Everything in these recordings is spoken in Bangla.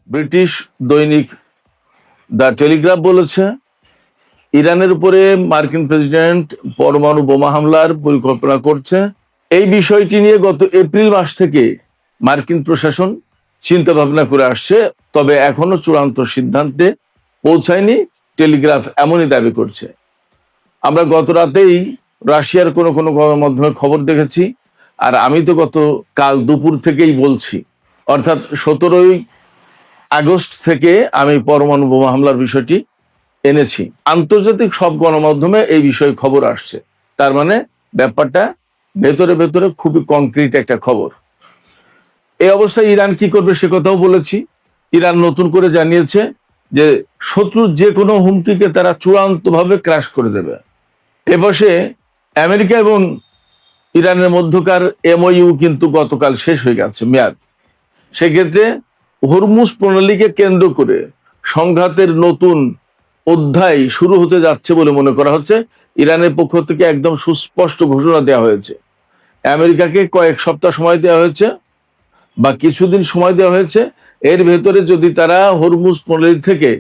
ব্রিটিশ দৈনিক দ্য টেলিগ্রাফ বলেছে, ইরানের উপরে মার্কিন প্রেসিডেন্ট পরমাণু বোমা হামলার পরিকল্পনা করছে। এই বিষয়টি নিয়ে গত এপ্রিল মাস থেকে মার্কিন প্রশাসন চিন্তা ভাবনা করে আসছে, তবে এখনো চূড়ান্ত সিদ্ধান্তে পৌঁছায়নি। টেলিগ্রাফ এমনই দাবি করছে। আমরা গত রাতেই রাশিয়ার কোনো কোনো গণমাধ্যমে খবর দেখেছি, আর আমি তো গত কাল দুপুর থেকেই বলছি, অর্থাৎ 17ই আগস্ট থেকে আমি পরমাণু বোমা হামলার বিষয়টি এনেছি। আন্তর্জাতিক সব গণমাধ্যমে এই বিষয়ে খবর আসছে। তার মানে ব্যাপারটা ভেতরে ভেতরে খুবই কংক্রিট একটা খবর। এই অবস্থায় ইরান কি করবে সে কথাও বলেছি। ইরান নতুন করে জানিয়েছে যে শত্রুর যে কোনো হুমকিকে তারা চূড়ান্তভাবে ক্র্যাশ করে দেবে। এপাশে আমেরিকা এবং ইরানের মধ্যকার এমওইউ কিন্তু গতকাল শেষ হয়ে গেছে মেয়াদ। সেক্ষেত্রে হরমুজ প্রণালীকে কেন্দ্র করে সংঘাতের নতুন অধ্যায় শুরু হতে যাচ্ছে বলে মনে করা হচ্ছে। ইরানের পক্ষ থেকে একদম সুস্পষ্ট ঘোষণা দেওয়া হয়েছে। আমেরিকাকে কয়েক সপ্তাহ সময় দেওয়া হয়েছে বা কিছুদিন সময় দেওয়া হয়েছে। এর ভেতরে যদি তারা হরমুজ প্রণালী থেকে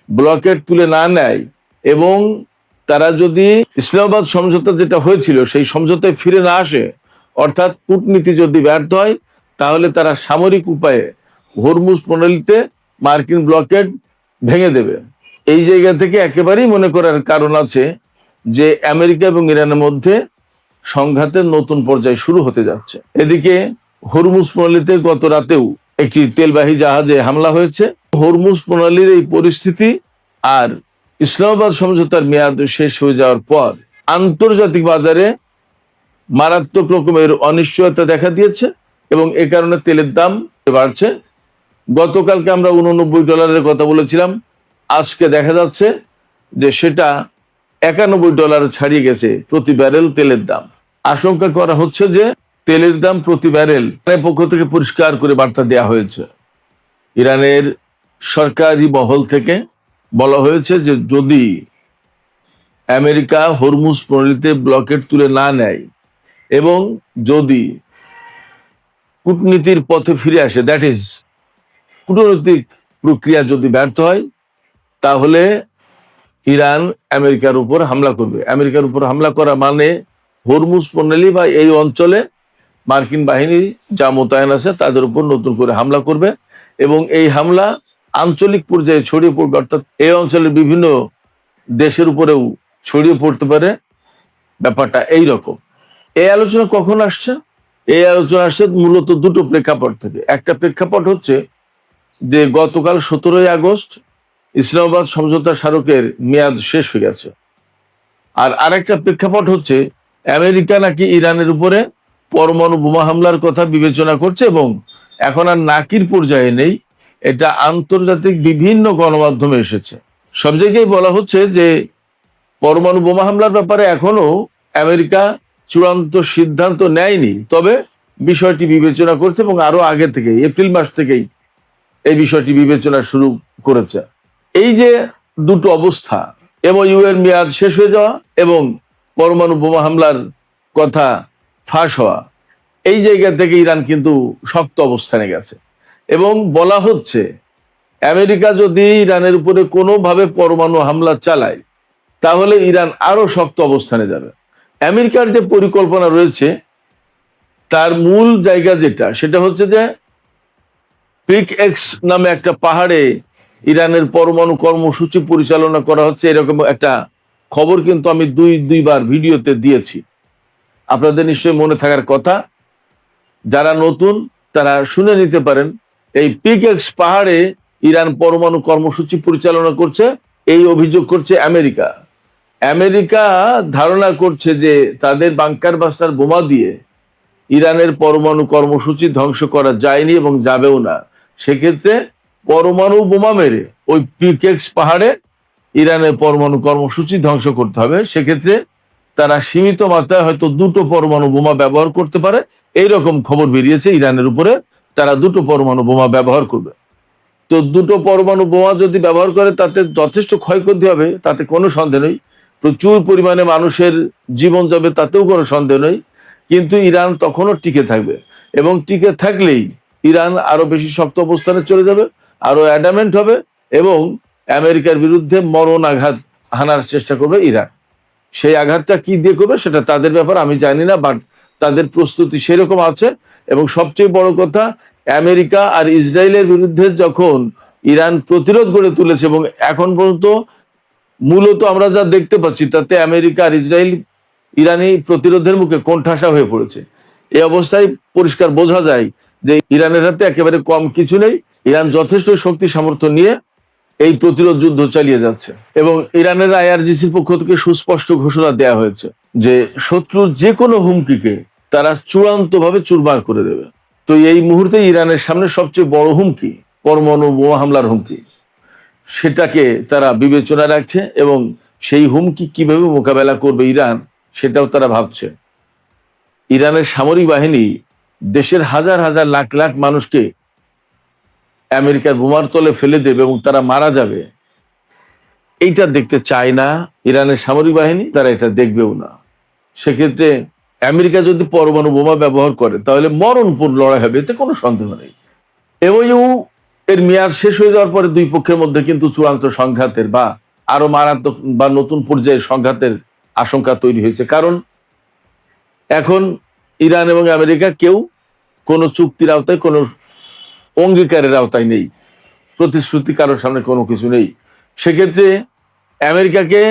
ব্লকেট তুলে না নেয় এবং তারা যদি ইসলামাবাদ সমঝোতা যেটা হয়েছিল সেই সমঝোতায় ফিরে না আসে, অর্থাৎ কূটনীতি যদি ব্যর্থ হয়, তাহলে তারা সামরিক উপায়ে হরমুজ প্রণালীতে মার্কিন ব্লকেট ভেঙে দেবে। এই জায়গা থেকে একেবারেই মনে করার কারণ আছে যে আমেরিকা এবং ইরানের মধ্যে সংঘাতের নতুন পর্যায় শুরু হতে যাচ্ছে। এদিকে হরমুজ প্রণালীতে গত রাতেও একটি তেলবাহী জাহাজে হামলা হয়েছে। হরমুজ প্রণালীর এই পরিস্থিতি আর ইসলামাবাদ সমঝোতার মেয়াদ শেষ হয়ে যাওয়ার পর আন্তর্জাতিক বাজারে মারাত্মক রকমের অনিশ্চয়তা দেখা দিয়েছে এবং এ কারণে তেলের দাম বাড়ছে। গতকালকে আমরা $89 কথা বলেছিলাম, আজকে দেখা যাচ্ছে যে সেটা $91 ছাড়িয়ে গেছে প্রতি ব্যারেল তেলের দাম। আশঙ্কা করা হচ্ছে যে তেলের দাম প্রতি ব্যারেল পক্ষ থেকে পরিষ্কার করে বার্তা দেওয়া হয়েছে। ইরানের সরকারি মহল থেকে বলা হয়েছে যে যদি আমেরিকা হরমুজ প্রণালীতে ব্লকেট তুলে না নেয় এবং যদি কূটনীতির পথে ফিরে আসে, দ্যাট ইজ কূটনৈতিক প্রক্রিয়া যদি ব্যর্থ হয়, তাহলে ইরান আমেরিকার উপর হামলা করবে। আমেরিকার উপর হামলা করা মানে হরমুজ প্রণালী বা এই অঞ্চলে মার্কিন বাহিনী যা মোতায়েন আছে তাদের উপর নতুন করে হামলা করবে এবং এই হামলা আঞ্চলিক পর্যায়ে ছড়িয়ে পড়বে, অর্থাৎ এই অঞ্চলের বিভিন্ন দেশের উপরেও ছড়িয়ে পড়তে পারে। ব্যাপারটা এই রকম। এই আলোচনা কখন আসছে? এই আলোচনা আসছে মূলত দুটো প্রেক্ষাপট থেকে। একটা প্রেক্ষাপট হচ্ছে যে গতকাল 17ই আগস্ট ইসলামাবাদ সমঝোতা স্মারকের মেয়াদ শেষ হয়ে গেছে। আর আরেকটা প্রেক্ষাপট হচ্ছে আমেরিকা নাকি ইরানের উপরে পরমাণু বোমা হামলার কথা বিবেচনা করছে এবং এখন আর নাকির পর্যায়ে নেই, এটা আন্তর্জাতিক বিভিন্ন গণমাধ্যমে এসেছে। সব জায়গায় বলা হচ্ছে যে পরমাণু বোমা হামলার ব্যাপারে এখনো আমেরিকা চূড়ান্ত সিদ্ধান্ত নেয়নি, তবে বিষয়টি বিবেচনা করছে এবং আরো আগে থেকেই এপ্রিল মাস থেকেই এই বিষয়টি বিবেচনা শুরু করেছে। এই যে দুটো অবস্থা, এমওইউ এর মেয়াদ শেষ হয়ে যাওয়া এবং পরমাণু বোমা হামলার কথা ফাঁস হওয়া, এই জায়গা থেকে ইরান কিন্তু শক্ত অবস্থানে গেছে এবং বলা হচ্ছে আমেরিকা যদি ইরানের উপরে কোনোভাবে পরমাণু হামলা চালায় তাহলে ইরান আরো শক্ত অবস্থানে যাবে। আমেরিকার যে পরিকল্পনা রয়েছে তার মূল জায়গা যেটা, সেটা হচ্ছে যে পিক এক্স নামে একটা পাহাড়ে ইরানের পরমাণু কর্মসূচি পরিচালনা করা হচ্ছে, এরকম একটা খবর কিন্তু আমি দুইবার ভিডিওতে দিয়েছি। আপনাদের নিশ্চয়ই মনে থাকার কথা, যারা নতুন তারা শুনে নিতে পারেন। এই পিক এক্স পাহাড়ে ইরান পরমাণু কর্মসূচি পরিচালনা করছে, এই অভিযোগ করছে আমেরিকা। আমেরিকা ধারণা করছে যে তাদের বাংকার বাস্টার বোমা দিয়ে ইরানের পরমাণু কর্মসূচি ধ্বংস করা যায়নি এবং যাবেও না। সেক্ষেত্রে পরমাণু বোমা মেরে ওই পিক এক্স পাহাড়ে ইরানের পরমাণু কর্মসূচি ধ্বংস করতে হবে। সেক্ষেত্রে তারা সীমিত মাত্রায় হয়তো 2টো পরমাণু বোমা ব্যবহার করতে পারে, এইরকম খবর বেরিয়েছে। ইরানের উপরে তারা 2টো পরমাণু বোমা ব্যবহার করবে। তো 2টো পরমাণু বোমা যদি ব্যবহার করে তাতে যথেষ্ট ক্ষয়ক্ষতি হবে, তাতে কোনো সন্দেহ নেই। প্রচুর পরিমাণে মানুষের জীবন যাবে, তাতেও কোনো সন্দেহ নেই। কিন্তু ইরান তখনও টিকে থাকবে এবং টিকে থাকলেই ইরান আরো বেশি শক্ত অবস্থানে চলে যাবে আরো অ্যাডামেন্ট হবে এবং আমেরিকার বিরুদ্ধে মরণ আঘাত হানার চেষ্টা করবে ইরান। সেই আঘাতটা কি দিয়ে করবে সেটা তাদের ব্যাপার, আমি জানি না, বাট তাদের প্রস্তুতি সেরকম আছে। এবং সবচেয়ে বড় কথা, আমেরিকা আর ইসরায়েলের বিরুদ্ধে যখন ইরান প্রতিরোধ গড়ে তুলেছে এবং এখন পর্যন্ত মূলত আমরা যা দেখতে পাচ্ছি তাতে আমেরিকা আর ইসরায়েল ইরানি প্রতিরোধের মুখে কোণঠাসা হয়ে পড়েছে। এই অবস্থায় পরিষ্কার বোঝা যায় যে ইরানের হাতে একেবারে কম কিছু নেই। ইরান যথেষ্ট শক্তি সামর্থ্য নিয়ে এই প্রতিরোধ যুদ্ধ চালিয়ে যাচ্ছে এবং ইরানের আইআরজিসির পক্ষ থেকে সুস্পষ্ট ঘোষণা দেয়া হয়েছে যে শত্রুর যে কোনো হুমকিকে তারা চূড়ান্তভাবে চুরমার করে দেবে। তো এই মুহূর্তে ইরানের সামনে সবচেয়ে বড় হুমকি পরমাণু বোমা হামলার হুমকি, সেটাকে তারা বিবেচনা রাখছে এবং সেই হুমকি কিভাবে মোকাবেলা করবে ইরান সেটাও তারা ভাবছে। ইরানের সামরিক বাহিনী দেশের হাজার হাজার লাখ লাখ মানুষকে আমেরিকার বোমার তলে ফেলে দেবে এবং তারা মারা যাবে, এইটা দেখতে চায় না ইরানের সামরিক বাহিনী, তারা এটা দেখবেও না। সেক্ষেত্রে আমেরিকা যদি পরমাণু বোমা ব্যবহার করে তাহলে মরণপূর্ণ লড়াই হবে, এতে কোনো সন্দেহ নেই। এমওইউ এর মেয়াদ শেষ হয়ে যাওয়ার পরে দুই পক্ষের মধ্যে কিন্তু চূড়ান্ত সংঘাতের বা আরো মারাত্মক বা নতুন পর্যায়ে সংঘাতের আশঙ্কা তৈরি হয়েছে। কারণ এখন ইরান এবং আমেরিকা কেউ কোনো চুক্তির আওতায়, কোনো অঙ্গীকারের আওতায় নেই, প্রতিশ্রুতি কারোর সামনে কোনো কিছু নেই। সেক্ষেত্রে আমেরিকাকে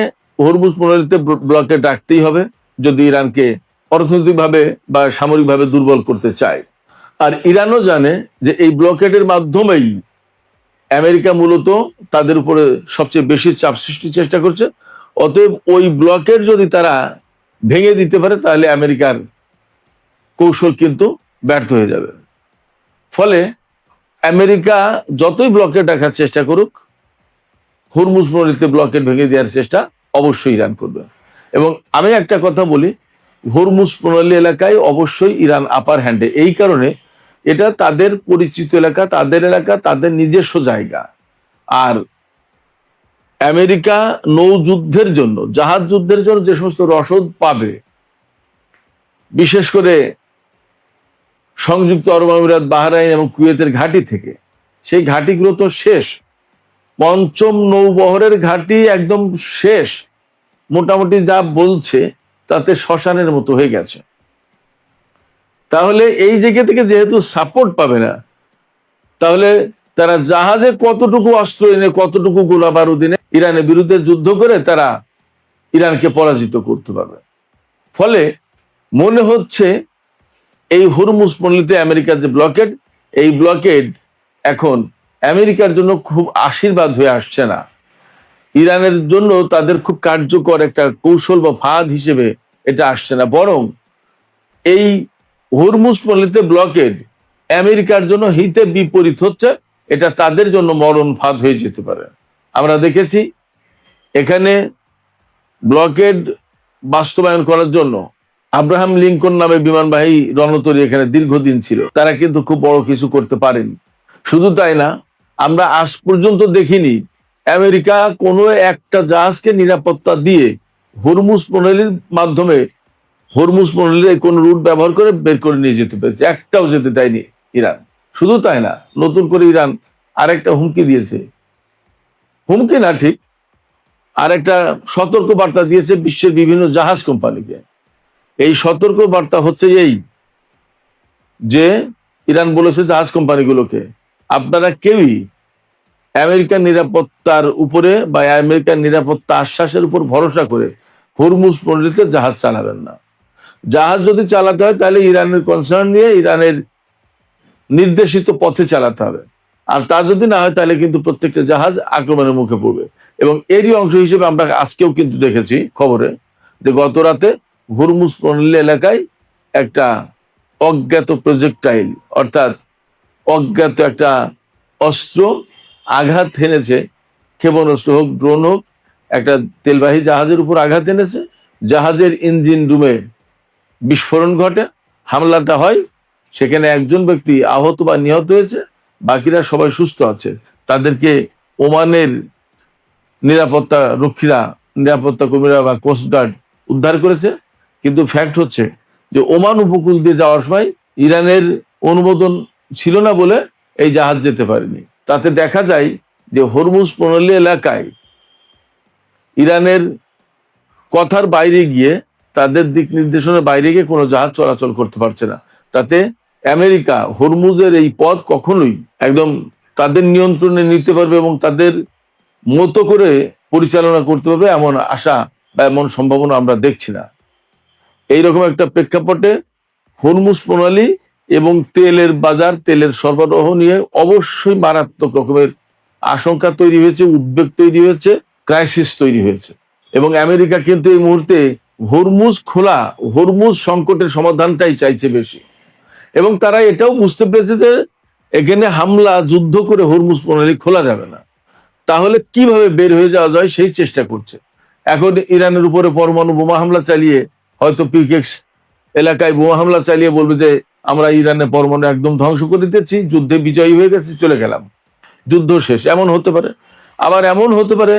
হরমুজ প্রণালীতে ব্লকে ডাকতেই হবে যদি ইরানকে অর্থনৈতিকভাবে বা সামরিকভাবে দুর্বল করতে চায়। আর ইরানও জানে যে এই ব্লকেডের মাধ্যমেই আমেরিকা মূলত তাদের উপরে সবচেয়ে বেশি চাপ সৃষ্টির চেষ্টা করছে। অতএব ওই ব্লকেড যদি তারা ভেঙে দিতে পারে তাহলে আমেরিকার কৌশল কিন্তু ব্যর্থ হয়ে যাবে। ফলে আমেরিকা যতই ব্লকেড রাখার চেষ্টা করুক, হরমুজ প্রণালীতে ব্লকেড ভেঙে দেওয়ার চেষ্টা অবশ্যই ইরান করবে। এবং আমি একটা কথা বলি, হরমুজ প্রণালী এলাকায় অবশ্যই ইরান আপার হ্যান্ডে, এই কারণে এটা তাদের পরিচিত এলাকা, তাদের এলাকা, তাদের নিজস্ব জায়গা। আর আমেরিকা নৌযুদ্ধের জন্য, জাহাজ যুদ্ধের জন্য যে সমস্ত রসদ পাবে, বিশেষ করে সংযুক্ত আরব আমিরাত, বাহরাইন এবং কুয়েতের ঘাঁটি থেকে, সেই ঘাঁটিগুলো তো শেষ। পঞ্চম নৌবহরের ঘাঁটি একদম শেষ, মোটামুটি যা বলছে তাতে শ্মশানের মতো হয়ে গেছে। তাহলে এই জায়গা থেকে যেহেতু সাপোর্ট পাবে না, তাহলে তারা জাহাজে কতটুকু অস্ত্র এনে, কতটুকু গোলা বারুদ এনে ইরানের বিরুদ্ধে যুদ্ধ করে তারা ইরানকে পরাজিত করতে পারবে। ফলে মনে হচ্ছে এই হরমুজ প্রণালীতে আমেরিকার যে ব্লকেড, এই ব্লকেড এখন আমেরিকার জন্য খুব আশীর্বাদ হয়ে আসছে না, ইরানের জন্য তাদের খুব কার্যকর একটা কৌশল বা ফাঁদ হিসেবে এটা আসছে না, বরং এই হরমুজ প্রণালীতে ব্লকেড আমেরিকার জন্য হিতে বিপরীত হচ্ছে। এটা তাদের জন্য মরণ ফাঁদ হয়ে যেতে পারে। আমরা দেখেছি এখানে ব্লকেড বাস্তবায়ন করার জন্য আব্রাহাম লিঙ্কন নামে বিমানবাহী রণতরী এখানে দীর্ঘদিন ছিল, তারা কিন্তু খুব বড় কিছু করতে পারেনি। শুধু তাই না, আমরা আজ পর্যন্ত দেখিনি আমেরিকা কোনো একটা জাহাজকে নিরাপত্তা দিয়ে হরমুজ প্রণালীর মাধ্যমে, হরমুজ প্রণালীর কোন রুট ব্যবহার করে বের করে নিয়ে যেতে পেরেছে, একটাও যেতে দেয়নি ইরান। শুধু তাই না, নতুন করে ইরান আরেকটা হুমকি দিয়েছে, হুমকি না ঠিক, আরেকটা সতর্ক বার্তা দিয়েছে বিশ্বের বিভিন্ন জাহাজ কোম্পানিকে। এই সতর্ক বার্তা হচ্ছে এই যে ইরান বলেছে জাহাজ কোম্পানিগুলোকে, আপনারা কেউই আমেরিকার নিরাপত্তার উপরে বা আমেরিকার নিরাপত্তা আশ্বাসের উপর ভরসা করে হরমুজ প্রণালীতে জাহাজ চালাবেন না। জাহাজ যদি চালাতে হয় তাহলে ইরানের কনসার্ন নিয়ে ইরানের নির্দেশিত পথে চালাতে হবে, আর তা যদি না হয় তাহলে কিন্তু প্রত্যেকটা জাহাজ আক্রমণের মুখে পড়বে। এবং এরই অংশ হিসেবে আমরা আজকেও কিন্তু দেখেছি খবরে যে গত রাতে হরমুজ প্রণালী এলাকায় একটা অজ্ঞাত প্রজেক্টাইল, অর্থাৎ অজ্ঞাত একটা অস্ত্র আঘাত হেনেছে, ক্ষেপণাস্ত্র হোক, ড্রোন হোক, একটা তেলবাহী জাহাজের উপর আঘাত এনেছে। জাহাজের ইঞ্জিন রুমে বিস্ফোরণ ঘটে, হামলাটা হয়, সেখানে একজন ব্যক্তি আহত বা নিহত হয়েছে, বাকিরা সবাই সুস্থ আছে। তাদেরকে ওমানের নিরাপত্তা রক্ষীরা, নিরাপত্তা কর্মীরা বা কোস্টগার্ড উদ্ধার করেছে। কিন্তু ফ্যাক্ট হচ্ছে যে ওমান উপকূল দিয়ে যাওয়ার সময় ইরানের অনুমোদন ছিল না বলে এই জাহাজ যেতে পারেনি। তাতে দেখা যায় যে হরমুজ প্রণালী এলাকায় ইরানের কথার বাইরে গিয়ে, তাদের দিক নির্দেশনার বাইরে গিয়ে কোনো জাহাজ চলাচল করতে পারছে না। তাতে আমেরিকা হরমুজের এই পথ কখনোই একদম তাদের নিয়ন্ত্রণে নিতে পারবে এবং তাদের মতো করে পরিচালনা করতে পারবে এমন আশা বা এমন সম্ভাবনা আমরা দেখছি না। এইরকম একটা প্রেক্ষাপটে হরমুজ প্রণালী এবং তেলের বাজার, তেলের সরবরাহ নিয়ে অবশ্যই মারাত্মক রকমের আশঙ্কা তৈরি হয়েছে, উদ্বেগ তৈরি হয়েছে, ক্রাইসিস তৈরি হয়েছে। এবং আমেরিকা কিন্তু এই মুহূর্তে হরমুজ খোলা, হরমুজ সংকটের সমাধানটাই চাইছে বেশি। এবং তারা এটাও বুঝতে পেরেছে যে এখানে হামলা, যুদ্ধ করে হরমুজ প্রণালী খোলা যাবে না, তাহলে কিভাবে বের হয়ে যাওয়া যায় সেই চেষ্টা করছে। এখন ইরানের উপরে পরমাণু বোমা হামলা চালিয়ে, হয়তো পিকেক্স এলাকায় বোমা হামলা চালিয়ে বলবে যে আমরা ইরানের পরমাণু একদম ধ্বংস করে দিতেছি, যুদ্ধে বিজয়ী হয়ে গেছি, চলে গেলাম, যুদ্ধ শেষ, এমন হতে পারে। আবার এমন হতে পারে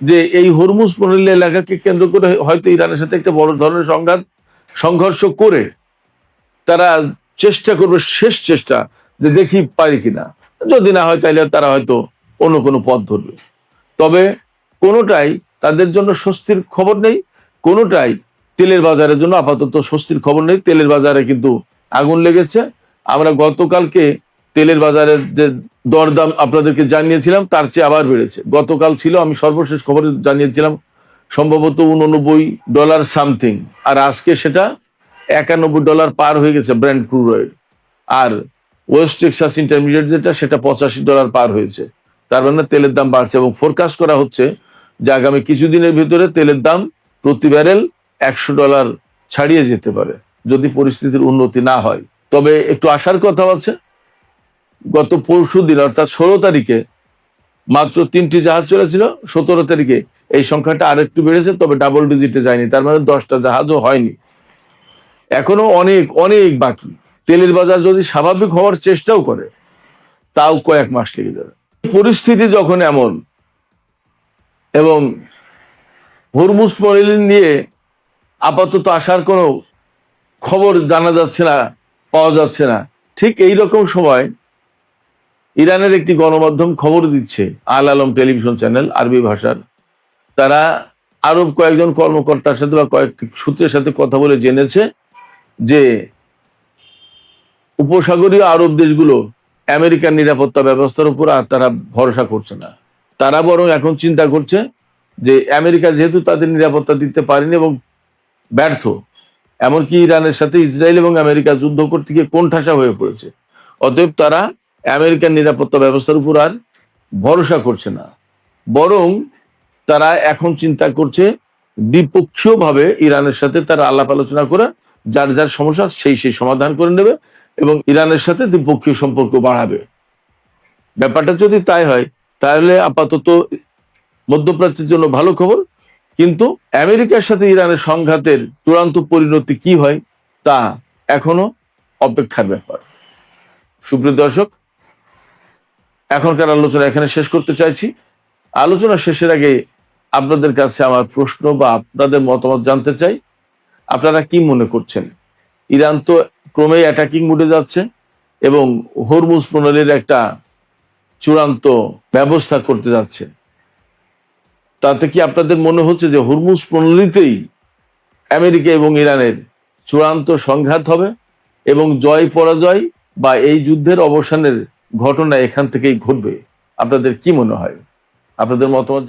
যে এই হরমুজ প্রণালী এলাকাকে কেন্দ্র করে হয়তো ইরানের সাথে একটা বড় ধরনের সংঘর্ষ করে তারা চেষ্টা করবে, শেষ চেষ্টা, যে দেখি পারি কিনা। যদি না হয় তাহলে তারা হয়তো অন্য কোনো পথ ধরবে। তবে কোনোটাই তাদের জন্য স্বস্তির খবর নেই, কোনোটাই তেলের বাজারের জন্য আপাতত স্বস্তির খবর নেই। তেলের বাজারে কিন্তু আগুন লেগেছে। আমরা গতকালকে তেলের বাজারের যে দরদাম আপনাদেরকে জানিয়েছিলাম, তার চেয়ে আবার বেড়েছে। গতকাল ছিল, আমি সর্বশেষ খবরে জানিয়েছিলাম, সম্ভবত $89 সামথিং, আর আজকে সেটা $91 পার হয়ে গেছে ব্র্যান্ড ক্রুড অয়েল। আর ওয়েস্ট টেক্সাস ইন্টারমিডিয়েট যেটা, সেটা $85 পার হয়েছে। তার মানে তেলের দাম বাড়ছে এবং ফোরকাস্ট করা হচ্ছে যে আগামী কিছুদিনের ভিতরে তেলের দাম প্রতি ব্যারেল $100 ছাড়িয়ে যেতে পারে, যদি পরিস্থিতির উন্নতি না হয়। তবে একটু আশার কথা আছে, গত পরশুদিন অর্থাৎ 16 তারিখে মাত্র 3টি জাহাজ চলেছিল, 17 তারিখে এই সংখ্যাটা আরেকটু বেড়েছে, তবে ডাবল ডিজিটে যায়নি, তার মানে 10টা জাহাজও হয়নি। এখনো অনেক অনেক বাকি। তেলের বাজার যদি স্বাভাবিক হওয়ার চেষ্টাও করে, তাও কয়েক মাস লেগে যাবে। পরিস্থিতি যখন এমন এবং হরমুজ প্রণালী নিয়ে আপাতত আসার কোনো খবর জানা যাচ্ছে না, পাওয়া যাচ্ছে না, ঠিক এই রকম সময় ইরানের একটি গণমাধ্যম খবর দিচ্ছে, আল আলম টেলিভিশন চ্যানেল, আরবি ভাষার, তারা আরব কয়েকজন কর্মকর্তার সাথে বা কয়েকটি সূত্রের সাথে কথা বলে জেনেছে যে উপসাগরীয় আরব দেশগুলো আমেরিকার নিরাপত্তা ব্যবস্থার উপর আর তারা ভরসা করছে না। তারা বরং এখন চিন্তা করছে যে আমেরিকা যেহেতু তাদের নিরাপত্তা দিতে পারেনি এবং ব্যর্থ, এমনকি ইরানের সাথে ইসরায়েল এবং আমেরিকা যুদ্ধ করতে গিয়ে কোণঠাসা হয়ে পড়েছে, অতএব তারা আমেরিকার নিরাপত্তা ব্যবস্থার উপর আর ভরসা করছে না, বরং তারা এখন চিন্তা করছে দ্বিপক্ষীয়ভাবে ইরানের সাথে তারা আলাপ আলোচনা করে যার যার সমস্যা সেই সমাধান করে নেবে এবং ইরানের সাথে দ্বিপক্ষীয় সম্পর্ক বাড়াবে। ব্যাপারটা যদি তাই হয়, তাহলে আপাতত মধ্যপ্রাচ্যের জন্য ভালো খবর। কিন্তু আমেরিকার সাথে ইরানের সংঘাতের চূড়ান্ত পরিণতি কি হয়, তা এখনো অপেক্ষার ব্যাপার। সুপ্রিয় দর্শক, এখনকার আলোচনা এখানে শেষ করতে চাইছি। আলোচনা শেষের আগে আপনাদের কাছে আমার প্রশ্ন বা আপনাদের মতামত জানতে চাই। আপনারা কি মনে করছেন? ইরান তো ক্রমেই অ্যাটাকিং মুডে যাচ্ছে এবং হরমুজ প্রণালীর একটা চূড়ান্ত ব্যবস্থা করতে যাচ্ছে। তাতে কি আপনাদের মনে হচ্ছে যে হরমুজ প্রণালীতেই আমেরিকা এবং ইরানের চূড়ান্ত সংঘাত হবে এবং জয় পরাজয় বা এই যুদ্ধের অবসানের ঘটনা এখান থেকেই ঘটবে? আপনাদের কি মনে হয়? আপনাদের মতামত